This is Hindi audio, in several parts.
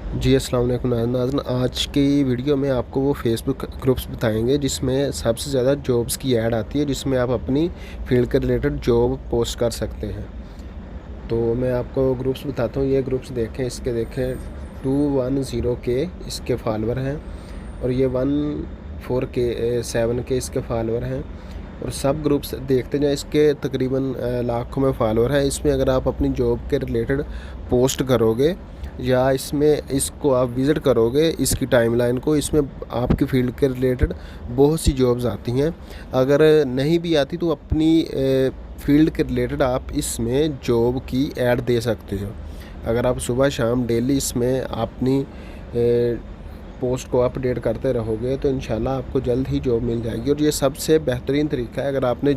जी, अस्सलाम वालेकुम नाज़रीन। आज की वीडियो में आपको वो फ़ेसबुक ग्रुप्स बताएँगे जिसमें सबसे ज़्यादा जॉब्स की ऐड आती है, जिसमें आप अपनी फ़ील्ड के रिलेटेड जॉब पोस्ट कर सकते हैं। तो मैं आपको ग्रुप्स बताता हूँ, ये ग्रुप्स देखें, इसके देखें 210 के इसके फॉलोवर हैं और ये 14 के 7 के इसके फॉलोवर हैं। और सब ग्रुप्स देखते जाएँ, इसके तकरीबन लाखों में फॉलोवर हैं। इसमें अगर आप अपनी जॉब के रिलेटेड पोस्ट करोगे या इसमें इसको आप विज़िट करोगे इसकी टाइमलाइन को, इसमें आपकी फ़ील्ड के रिलेटेड बहुत सी जॉब्स आती हैं। अगर नहीं भी आती तो अपनी फ़ील्ड के रिलेटेड आप इसमें जॉब की ऐड दे सकते हो। अगर आप सुबह शाम डेली इसमें अपनी पोस्ट को अपडेट करते रहोगे तो इंशाल्लाह आपको जल्द ही जॉब मिल जाएगी। और ये सबसे बेहतरीन तरीका है, अगर आपने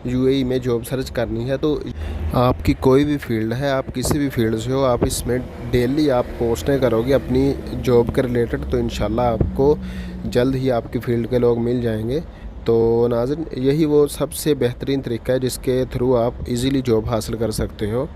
यूएई में जॉब सर्च करनी है तो आपकी कोई भी फ़ील्ड है, आप किसी भी फ़ील्ड से हो, आप इसमें डेली आप पोस्टें करोगे अपनी जॉब के रिलेटेड तो इंशाल्लाह आपको जल्द ही आपकी फ़ील्ड के लोग मिल जाएंगे। तो नाज़रीन, यही वो सबसे बेहतरीन तरीका है जिसके थ्रू आप इजीली जॉब हासिल कर सकते हो।